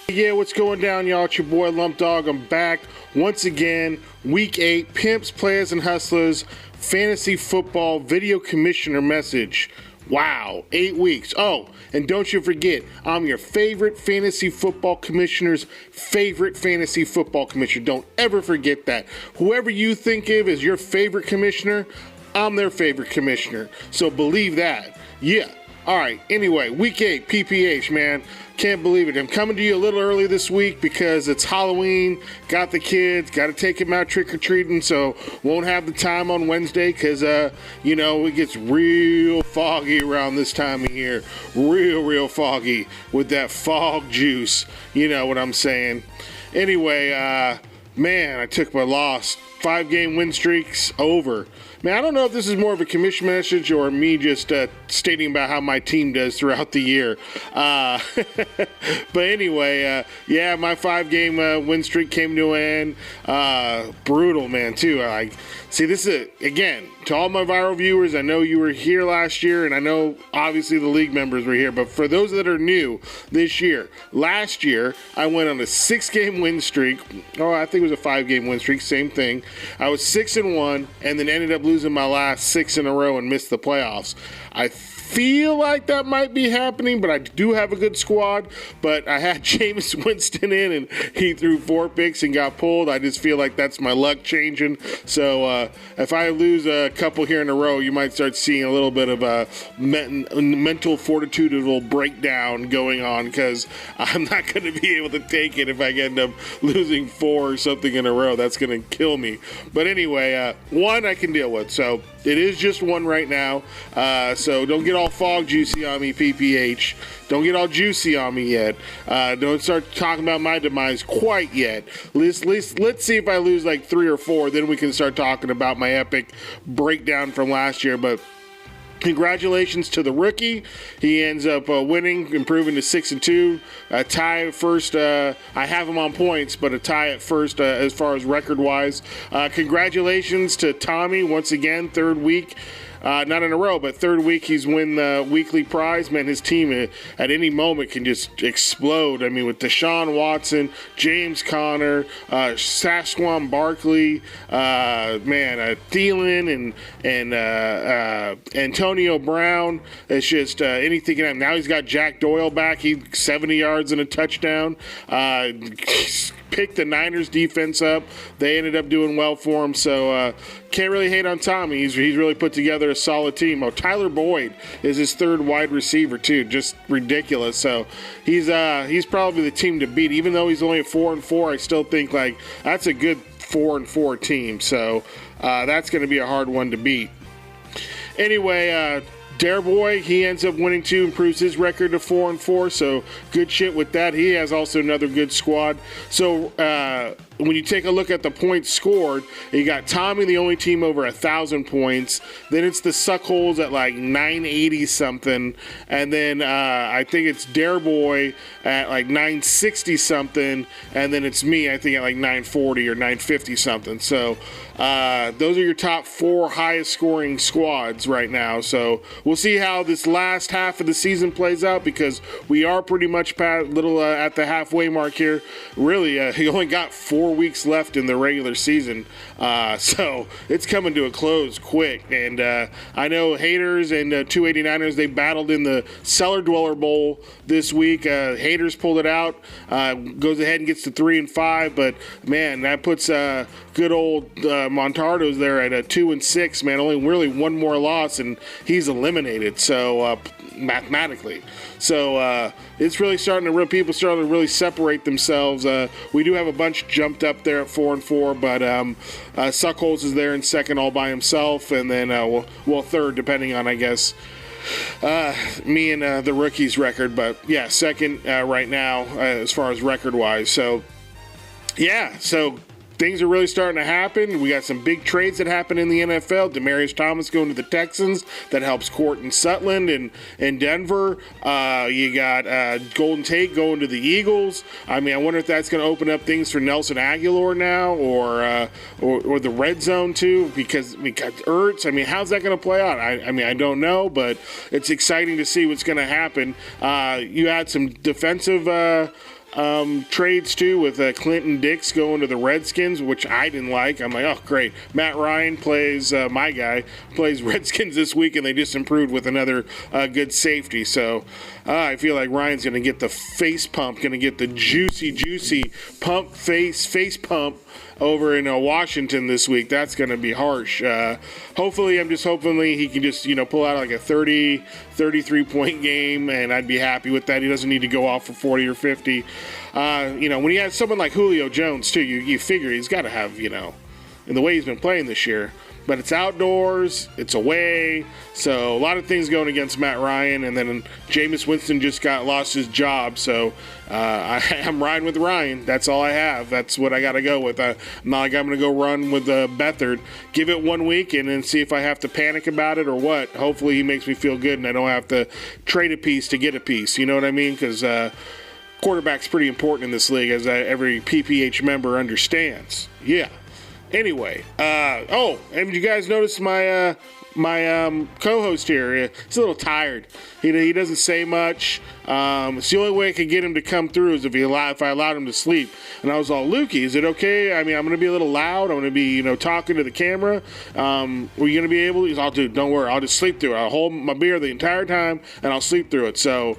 Yeah, what's going down, y'all? It's your boy Lump Dog. I'm back once again. Week 8, Pimps, Players, and Hustlers, Fantasy Football Video Commissioner Message. Wow, 8 weeks. Oh, and don't you forget, I'm your favorite fantasy football commissioner's favorite fantasy football commissioner. Don't ever forget that. Whoever you think of as your favorite commissioner, I'm their favorite commissioner. So believe that. Yeah. All right, anyway, week 8, Pph, man. Can't believe it. I'm coming to you a little early this week because it's Halloween. Got the kids. Got to take them out trick-or-treating, so won't have the time on Wednesday because, it gets real foggy around this time of year. Real foggy with that fog juice. You know what I'm saying. Anyway, man, I took my loss. 5-game win streaks over. Man, I don't know if this is more of a commish message or me just stating about how my team does throughout the year. But anyway, my 5-game win streak came to an end. Brutal, man, too. See, this is, again, to all my viral viewers, I know you were here last year, and I know, obviously, the league members were here. But for those that are new this year, last year, I went on a 6-game win streak. Oh, I think it was a 5-game win streak, same thing. I was 6-1, and then ended up losing my last 6 in a row and missed the playoffs. I feel like that might be happening, but I do have a good squad. But I had Jameis Winston in, and he threw 4 picks and got pulled. I just feel like that's my luck changing. So if I lose a couple here in a row, you might start seeing a little bit of a mental fortitude breakdown going on because I'm not going to be able to take it if I end up losing 4 or something in a row. That's going to kill me. But anyway, 1 I can deal with. So it is just 1 right now. So don't get all fog juicy on me, Pph. Don't get all juicy on me yet. Don't start talking about my demise quite yet. Let's see if I lose like 3 or 4. Then we can start talking about my epic breakdown from last year. But congratulations to the rookie. He ends up winning, improving to 6-2. A tie at first. I have him on points, but a tie at first as far as record-wise. Congratulations to Tommy once again, 3rd week. Not in a row, but 3rd week he's win the weekly prize. Man, his team at any moment can just explode. I mean, with Deshaun Watson, James Conner, Saquon Barkley, Thielen, and Antonio Brown. It's just anything can happen. Now he's got Jack Doyle back. He's 70 yards and a touchdown. Picked the Niners defense up. They ended up doing well for him, so can't really hate on Tommy. He's really put together a solid team. Oh, Tyler Boyd is his 3rd wide receiver too, just ridiculous. So he's probably the team to beat. Even though he's only at 4-4, I still think like that's a good 4-4 team. So that's going to be a hard one to beat. Anyway, Dareboy, he ends up winning too, improves his record to 4-4, so good shit with that. He has also another good squad. So when you take a look at the points scored, you got Tommy, the only team over 1,000 points. Then it's the Suckholes at like 980 something, and then I think it's Dareboy at like 960 something, and then it's me, I think at like 940 or 950 something. So those are your top 4 highest scoring squads right now. So we'll see how this last half of the season plays out because we are pretty much at the halfway mark here. Really, he only got 4 weeks left in the regular season. So it's coming to a close quick. And I know Haters and 289ers, they battled in the Cellar Dweller Bowl this week. Haters pulled it out, goes ahead and gets to 3-5. But, man, that puts good old Montardo's there at 2-6, man. Only really 1 more loss, and he's eliminated. So mathematically, so it's really people starting to really separate themselves. We do have a bunch jumped up there at 4-4, but Suckholes is there in 2nd all by himself, and then 3rd, depending on I guess me and the rookie's record. But yeah, 2nd right now as far as record wise. So yeah, so things are really starting to happen. We got some big trades that happen in the NFL. Demaryius Thomas going to the Texans. That helps Courtland Sutton in Denver. You got Golden Tate going to the Eagles. I mean, I wonder if that's going to open up things for Nelson Aguilar now or the red zone too, because we got Ertz. I mean, how's that going to play out? I mean, I don't know, but it's exciting to see what's going to happen. You had some defensive trades too, with Clinton Dix going to the Redskins, which I didn't like. I'm like, oh, great. Matt Ryan plays, my guy, plays Redskins this week, and they just improved with another good safety. So I feel like Ryan's going to get the face pump, going to get the juicy face pump over in Washington this week. That's going to be harsh. Hopefully he can just, pull out like a 30, 33-point game, and I'd be happy with that. He doesn't need to go off for 40 or 50. When you have someone like Julio Jones, too, you figure he's got to have, in the way he's been playing this year. But it's outdoors, it's away, so a lot of things going against Matt Ryan, and then Jameis Winston just lost his job, so I'm riding with Ryan. That's all I have. That's what I got to go with. I'm not like I'm going to go run with Beathard. Give it 1 week and then see if I have to panic about it or what. Hopefully he makes me feel good and I don't have to trade a piece to get a piece. You know what I mean? Because quarterback's pretty important in this league, as every PPH member understands. Yeah. Anyway, and you guys notice my co-host here? He's a little tired. He doesn't say much. It's the only way I could get him to come through is if I allowed him to sleep. And I was all, Lukey, is it okay? I mean, I'm going to be a little loud. I'm going to be, talking to the camera. Were you going to be able to? He's all, dude, don't worry. I'll just sleep through it. I'll hold my beer the entire time, and I'll sleep through it. So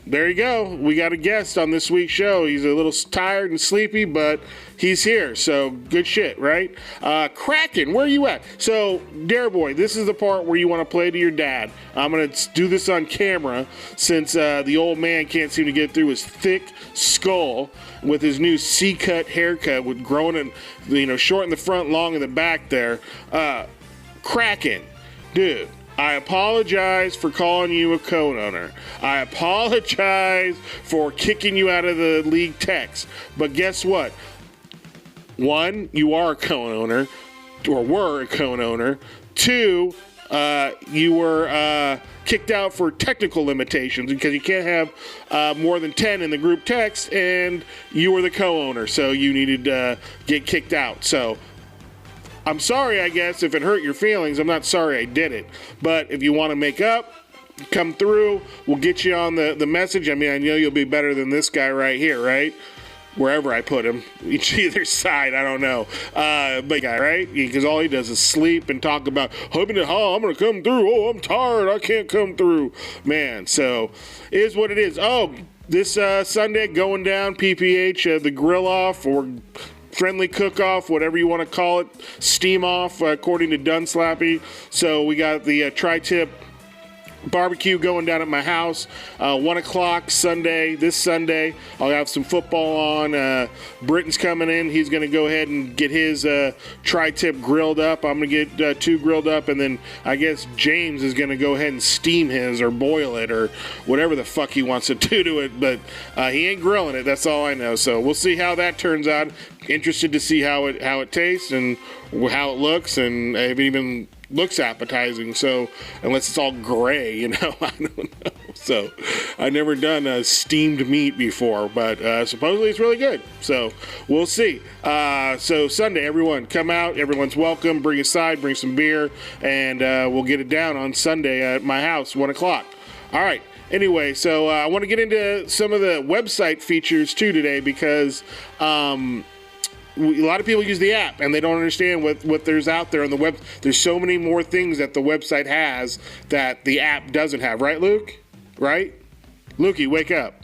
there you go. We got a guest on this week's show. He's a little tired and sleepy, but he's here. So good shit, right? Kraken, where are you at? So, Dare Boy, this is the part where you want to play to your dad. I'm going to do this on camera since the old man can't seem to get through his thick skull with his new C-cut haircut with growing in, short in the front, long in the back there. Kraken, dude. I apologize for calling you a co-owner. I apologize for kicking you out of the league text. But guess what? One, you are a co-owner, or were a co-owner. Two, you were kicked out for technical limitations because you can't have more than 10 in the group text, and you were the co-owner, so you needed to get kicked out. So I'm sorry, I guess, if it hurt your feelings. I'm not sorry I did it. But if you want to make up, come through. We'll get you on the message. I mean, I know you'll be better than this guy right here, right? Wherever I put him. Either side, I don't know. But guy, right? Because all he does is sleep and talk about, I'm going to come through. Oh, I'm tired. I can't come through. Man, so it is what it is. Oh, this Sunday going down, PPH, the grill off, or friendly cook-off, whatever you want to call it, steam off, according to Dunslappy. So we got the tri-tip barbecue going down at my house, 1 o'clock this Sunday. I'll have some football on. Britton's coming in. He's going to go ahead and get his tri-tip grilled up. I'm going to get 2 grilled up, and then I guess James is going to go ahead and steam his or boil it or whatever the fuck he wants to do to it, but he ain't grilling it. That's all I know. So we'll see how that turns out. Interested to see how it tastes and how it looks, and if it even looks appetizing. So unless it's all gray, I don't know. So I've never done a steamed meat before, but supposedly it's really good. So we'll see. So Sunday, everyone come out. Everyone's welcome. Bring a side, bring some beer, and we'll get it down on Sunday at my house, 1 o'clock. All right. Anyway, so I want to get into some of the website features too today, because a lot of people use the app and they don't understand what there's out there on the web. There's so many more things that the website has that the app doesn't have. Right, Luke? Right? Lukey, wake up.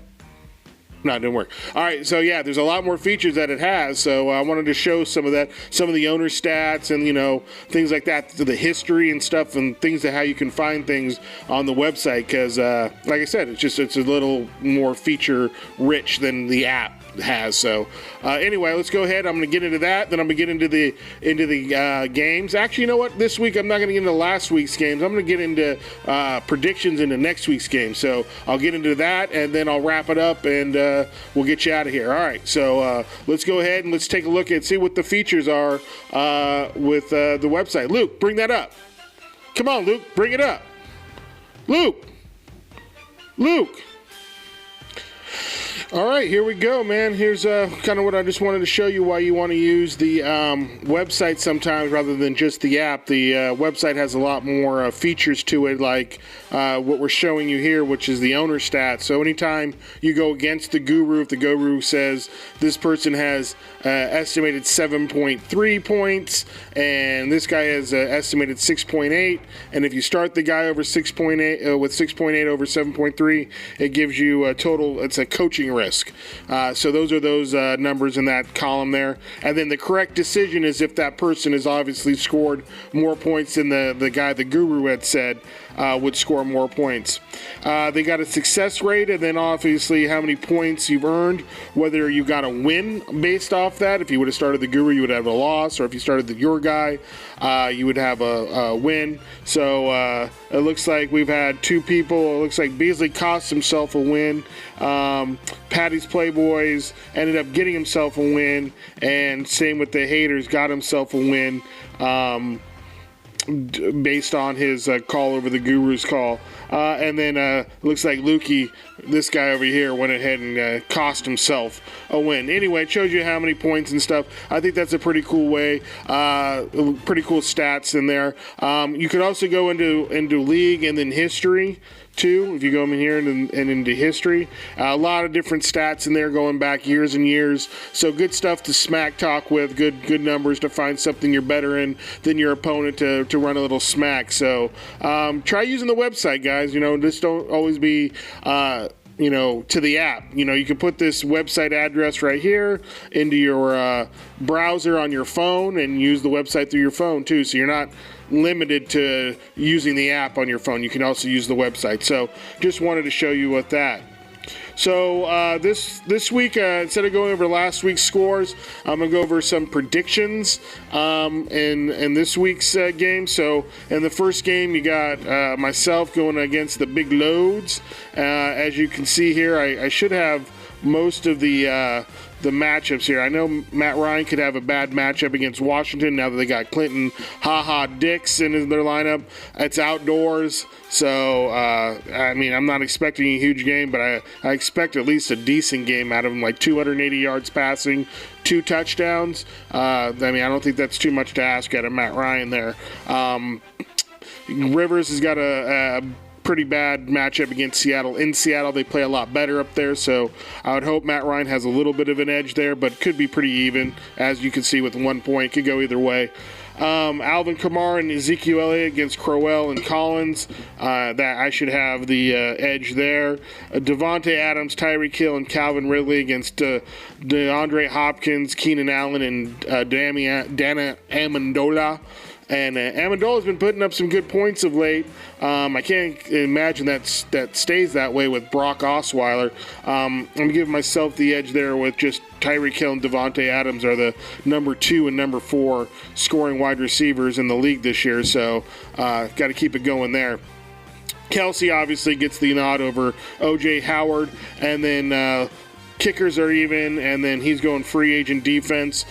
No, it didn't work. All right, so yeah, there's a lot more features that it has. So I wanted to show some of that, some of the owner stats and, things like that, the history and stuff, and things that how you can find things on the website. Because, like I said, it's a little more feature rich than the app has. So anyway, let's go ahead. I'm going to get into that. Then I'm going to get into the games. Actually, you know what? This week I'm not going to get into last week's games. I'm going to get into predictions into next week's game. So I'll get into that, and then I'll wrap it up, and we'll get you out of here. All right. So let's go ahead and let's take a look and see what the features are with the website. Luke, bring that up. Come on, Luke, bring it up. Luke. All right, here we go, man. Here's kind of what I just wanted to show you why you want to use the website sometimes rather than just the app. The website has a lot more features to it, like what we're showing you here, which is the owner stats. So anytime you go against the guru, if the guru says this person has estimated 7.3 points and this guy has estimated 6.8, and if you start the guy over 6.8 with 6.8 over 7.3, it gives you a total. It's a coaching risk. So those are those numbers in that column there. And then the correct decision is if that person has obviously scored more points than the guy the guru had said would score more points. They got a success rate, and then obviously how many points you've earned, whether you got a win based off that. If you would have started the guru, you would have a loss, or if you started your guy, you would have a win. So it looks like we've had two people. It looks like Beasley cost himself a win. Patty's Playboys ended up getting himself a win, and same with the haters, got himself a win based on his call over the guru's call. And then looks like Lukey, this guy over here, went ahead and cost himself a win. Anyway, it shows you how many points and stuff. I think that's a pretty cool way, pretty cool stats in there. You could also go into league and then history too. If you go in here and into history, a lot of different stats in there going back years and years. So good stuff to smack talk with, good numbers to find something you're better in than your opponent to run a little smack. So try using the website, guys. Just don't always be to the app. You can put this website address right here into your browser on your phone and use the website through your phone too. So you're not limited to using the app on your phone. You can also use the website. So just wanted to show you what that. So this week, instead of going over last week's scores, I'm going to go over some predictions in this week's game. So in the first game, you got myself going against the Big Loads. As you can see here, I should have most of the matchups here. I know Matt Ryan could have a bad matchup against Washington now that they got Clinton Dix in their lineup. It's outdoors, so I'm not expecting a huge game, but I expect at least a decent game out of him, like 280 yards passing, 2 touchdowns. I don't think that's too much to ask out of Matt Ryan there. Rivers has got a pretty bad matchup against Seattle. In Seattle, they play a lot better up there, so I would hope Matt Ryan has a little bit of an edge there, but could be pretty even, as you can see with 1 point. Could go either way. Alvin Kamara and Ezekiel Elliott against Crowell and Collins. That I should have the edge there. Devontae Adams, Tyreek Hill, and Calvin Ridley against DeAndre Hopkins, Keenan Allen, and Dana Amendola. And Amendola's been putting up some good points of late. I can't imagine that stays that way with Brock Osweiler. I'm giving myself the edge there with just Tyreek Hill and Devontae Adams are the number 2 and number 4 scoring wide receivers in the league this year. So got to keep it going there. Kelsey obviously gets the nod over O.J. Howard, and then kickers are even, and then he's going free agent defense,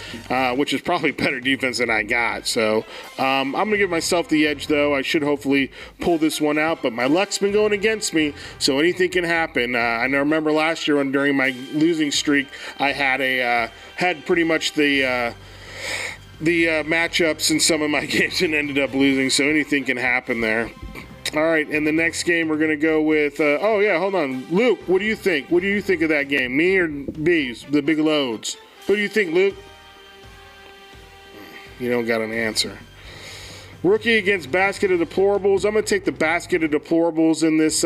which is probably better defense than I got. So I'm going to give myself the edge, though. I should hopefully pull this one out, but my luck's been going against me, so anything can happen. I remember last year during my losing streak, I had pretty much the matchups in some of my games and ended up losing, so anything can happen there. All right, in the next game, we're going to go with, hold on. Luke, what do you think? What do you think of that game? Me or Bees, the Big Loads? What do you think, Luke? You don't got an answer. Rookie against basket of deplorables. I'm going to take the basket of deplorables in this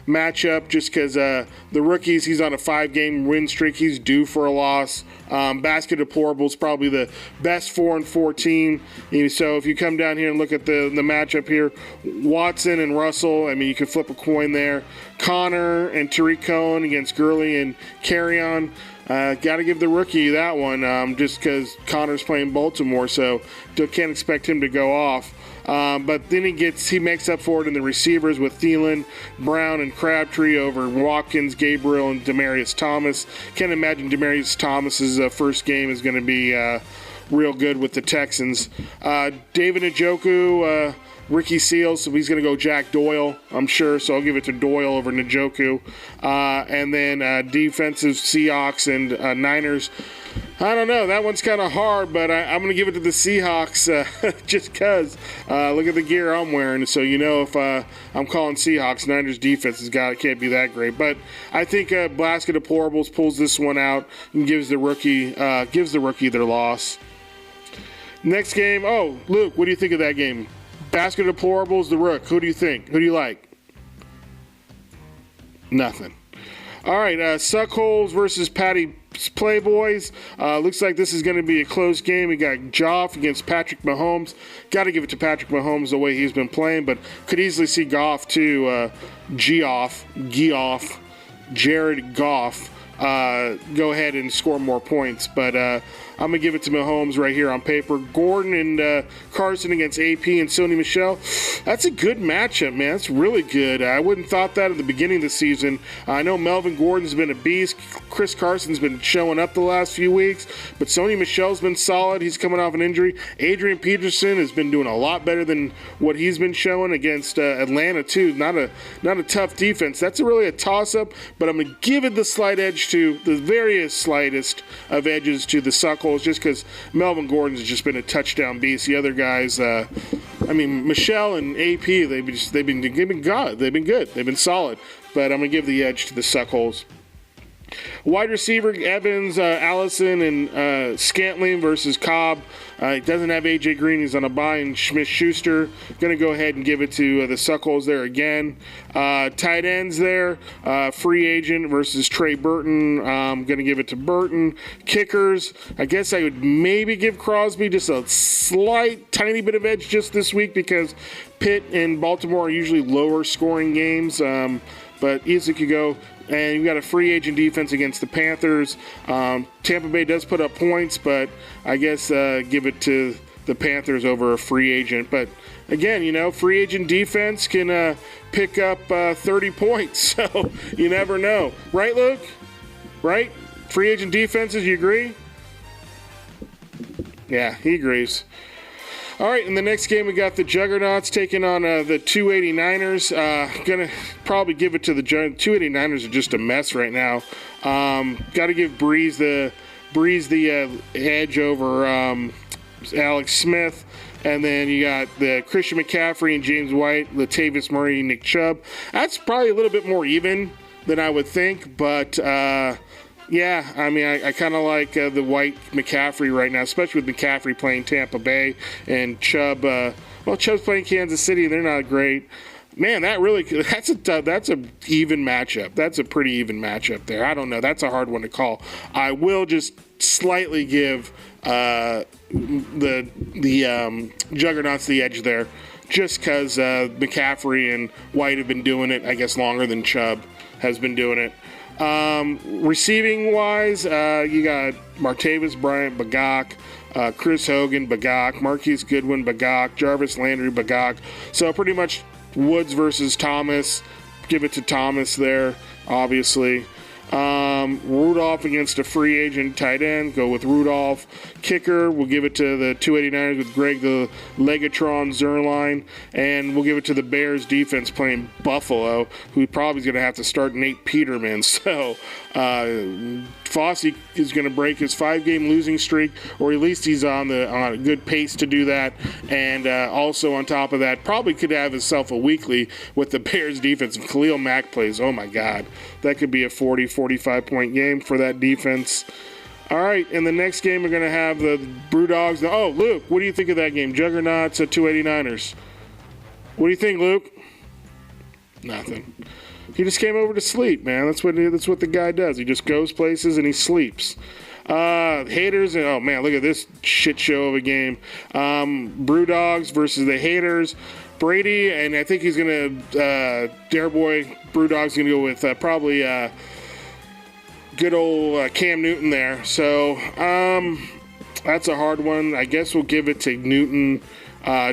matchup just because the rookies, he's on a 5-game win streak. He's due for a loss. Basket of deplorables, probably the best 4-4 team. So if you come down here and look at the matchup here, Watson and Russell, you can flip a coin there. Connor and Tariq Cohen against Gurley and Carrion. Got to give the rookie that one just because Connor's playing Baltimore, so can't expect him to go off. But then he makes up for it in the receivers with Thielen, Brown, and Crabtree over Watkins, Gabriel, and Demaryius Thomas. Can't imagine Demaryius Thomas's first game is going to be real good with the Texans. David Njoku, Ricky Seals, so he's going to go Jack Doyle, I'm sure, so I'll give it to Doyle over Njoku. And then defensive Seahawks and Niners. I don't know. That one's kind of hard, but I'm going to give it to the Seahawks just because. Look at the gear I'm wearing, so you know if I'm calling Seahawks, Niners defense can't be that great. But I think Basket of Deplorables pulls this one out and gives the rookie their loss. Next game. Oh, Luke, what do you think of that game? Basket of Deplorables, the Rook. Who do you think? Who do you like? Nothing. All right, Suckholes versus Patty Playboys. Looks like this is going to be a close game. We got Goff against Patrick Mahomes. Got to give it to Patrick Mahomes the way he's been playing, but could easily see Goff too. Jared Goff go ahead and score more points, but I'm going to give it to Mahomes right here on paper. Gordon and Carson against AP and Sony Michel. That's a good matchup, man. That's really good. I wouldn't thought that at the beginning of the season. I know Melvin Gordon's been a beast. Chris Carson's been showing up the last few weeks, but Sony Michel's been solid. He's coming off an injury. Adrian Peterson has been doing a lot better than what he's been showing against Atlanta, too. Not a tough defense. That's really a toss-up, but I'm going to give it the slight edge to the very slightest of edges to the Suckholes, just because Melvin Gordon's just been a touchdown beast. The other guys, Michelle and AP, they've been good. They've been solid. But I'm gonna give the edge to the Suckholes. Wide receiver Evans, Allison, and Scantling versus Cobb. He doesn't have A.J. Green. He's on a bye, and Smith-Schuster. Going to go ahead and give it to the Suckholes there again. Tight ends there. Free agent versus Trey Burton. Going to give it to Burton. Kickers. I guess I would maybe give Crosby just a slight, tiny bit of edge just this week because Pitt and Baltimore are usually lower scoring games. But easily could go. And you've got a free agent defense against the Panthers. Tampa Bay does put up points, but I guess give it to the Panthers over a free agent. But again, free agent defense can pick up 30 points, so you never know. Right, Luke? Right? Free agent defenses, you agree? Yeah, he agrees. All right, in the next game, we got the Juggernauts taking on the 289ers. Gonna probably give it to the 289ers are just a mess right now. Got to give Breeze the edge over Alex Smith. And then you got the Christian McCaffrey and James White, Latavius Murray, and Nick Chubb. That's probably a little bit more even than I would think, but yeah, I kind of like the White McCaffrey right now, especially with McCaffrey playing Tampa Bay and Chubb. Chubb's playing Kansas City, and they're not great. Man, that's a even matchup. That's a pretty even matchup there. I don't know. That's a hard one to call. I will just slightly give the Juggernauts the edge there, just because McCaffrey and White have been doing it, I guess, longer than Chubb has been doing it. Receiving wise, you got Martavis Bryant, Bagak, Chris Hogan, Bagak, Marquise Goodwin, Bagak, Jarvis Landry, Bagak. So pretty much Woods versus Thomas. Give it to Thomas there, obviously. Rudolph against a free agent tight end. Go with Rudolph. Kicker, we'll give it to the 289ers with Greg the Legatron Zerline. And we'll give it to the Bears defense playing Buffalo, who probably is going to have to start Nate Peterman. So Fosse is going to break his 5-game losing streak, or at least he's on a good pace to do that. And also on top of that, probably could have himself a weekly with the Bears defense. If Khalil Mack plays, oh my God, that could be a 40, 45-point game for that defense. All right, in the next game, we're going to have the Brewdogs. Oh, Luke, what do you think of that game? Juggernauts at 289ers. What do you think, Luke? Nothing. He just came over to sleep, man. That's what the guy does. He just goes places and he sleeps. Haters, oh man, look at this shit show of a game. Brewdogs versus the Haters. Brady, and I think he's going to, Dare Boy, Brewdog's going to go with probably good old Cam Newton there. So that's a hard one. I guess we'll give it to Newton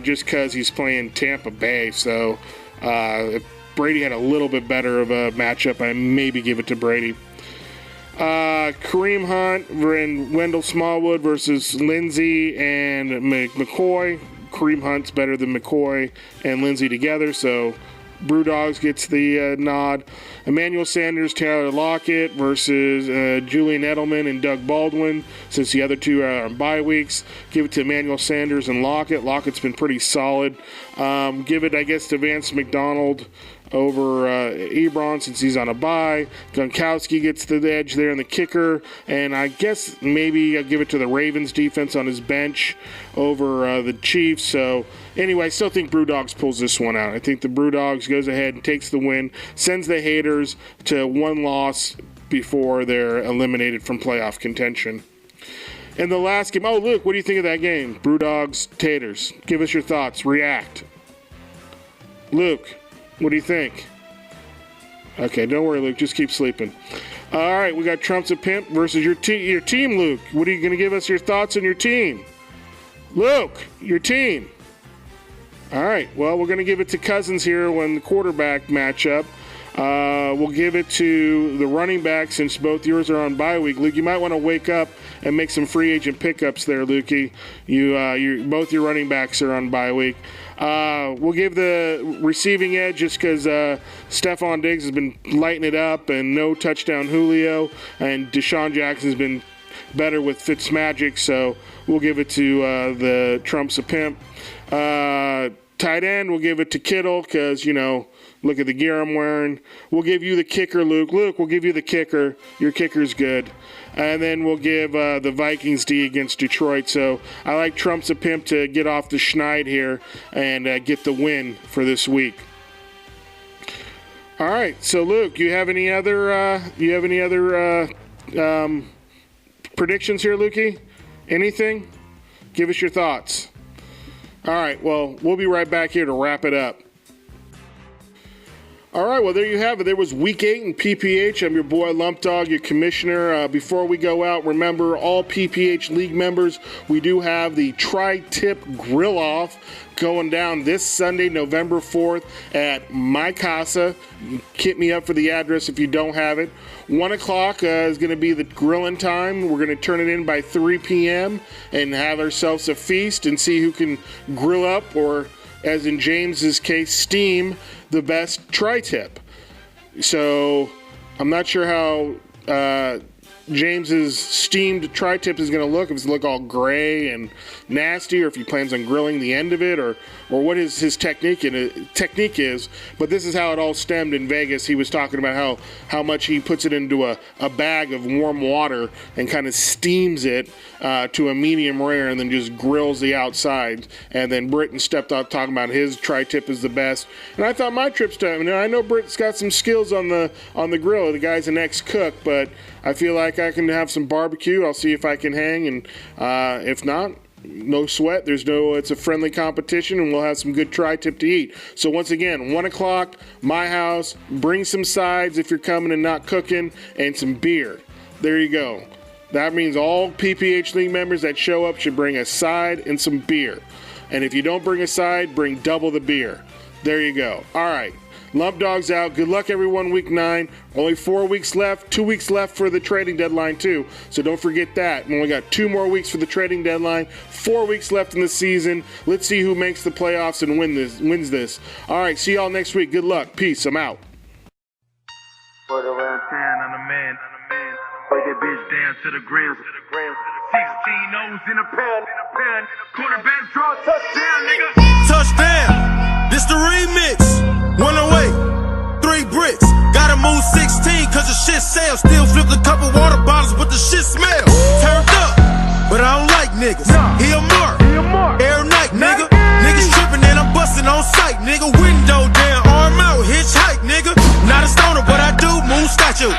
just because he's playing Tampa Bay. So if Brady had a little bit better of a matchup, I maybe give it to Brady. Kareem Hunt and Wendell Smallwood versus Lindsey and McCoy. Kareem Hunt's better than McCoy and Lindsey together, so Brewdogs gets the nod. Emmanuel Sanders, Taylor Lockett versus Julian Edelman and Doug Baldwin. Since the other two are on bye weeks, give it to Emmanuel Sanders and Lockett. Lockett's been pretty solid. Give it, I guess, to Vance McDonald over Ebron since he's on a bye. Gronkowski gets the edge there in the kicker. And I guess maybe I'll give it to the Ravens defense on his bench over the Chiefs. So anyway, I still think Brewdogs pulls this one out. I think the Brewdogs goes ahead and takes the win, sends the haters to one loss before they're eliminated from playoff contention. In the last game, Luke, what do you think of that game? Brewdogs, Taters. Give us your thoughts. React. Luke, what do you think? Okay, don't worry, Luke. Just keep sleeping. All right, we got Trump's a Pimp versus your team, Luke. What are you going to give us your thoughts on your team? Luke, your team. All right, well, we're going to give it to Cousins here when the quarterback matchup. We'll give it to the running back since both yours are on bye week. Luke, you might want to wake up and make some free agent pickups there, Lukey. Both your running backs are on bye week. We'll give the receiving edge just because Stephon Diggs has been lighting it up and no touchdown Julio, and Deshaun Jackson's been better with Fitzmagic, so we'll give it to the Trump's a Pimp. Tight end, we'll give it to Kittle because, look at the gear I'm wearing. We'll give you the kicker, Luke. Luke, we'll give you the kicker. Your kicker's good. And then we'll give the Vikings D against Detroit. So I like Trump's a Pimp to get off the schneid here and get the win for this week. All right. So Luke, you have any other predictions here, Lukey? Anything? Give us your thoughts. All right. Well, we'll be right back here to wrap it up. All right, well, there you have it. There was Week 8 in PPH. I'm your boy Lump Dog, your commissioner. Before we go out, remember, all PPH League members, we do have the Tri-Tip Grill-Off going down this Sunday, November 4th at My Casa. Hit me up for the address if you don't have it. 1 o'clock is going to be the grilling time. We're going to turn it in by 3 p.m. and have ourselves a feast and see who can grill up, or as in James's case, steam the best tri-tip. So I'm not sure how James's steamed tri-tip is going to look. If it's look all gray and nasty, or if he plans on grilling the end of it, or what his technique is. But this is how it all stemmed in Vegas. He was talking about how much he puts it into a bag of warm water and kind of steams it to a medium rare and then just grills the outside. And then Britton stepped out talking about his tri-tip is the best. And I thought my trip's time. I know Britt's got some skills on the grill. The guy's an ex-cook, but I feel like I can have some barbecue. I'll see if I can hang, and if not, no sweat. It's a friendly competition, and we'll have some good tri-tip to eat. So once again, 1 o'clock, my house. Bring some sides if you're coming and not cooking, and some beer. There you go. That means all PPH League members that show up should bring a side and some beer. And if you don't bring a side, bring double the beer. There you go. All right. Lump Dogs out. Good luck, everyone, Week 9. Only 4 weeks left. 2 weeks left for the trading deadline, too. So don't forget that. We only got 2 more weeks for the trading deadline. 4 weeks left in the season. Let's see who makes the playoffs and wins this. All right, see y'all next week. Good luck. Peace. I'm out. Word around town on the man. Break that bitch down to the ground. 16 O's in a pound. Quarterback draw touchdown, nigga. Touchdown. This the remix. 108, 3 bricks. Gotta move 16 cause the shit sells. Still flipped a couple water bottles but the shit smells. Turned up, but I don't like niggas. He a mark, air night, nigga. Niggas tripping and I'm busting on sight, nigga. Window down, arm out, hitchhike, nigga. Not a stoner but I do move statue.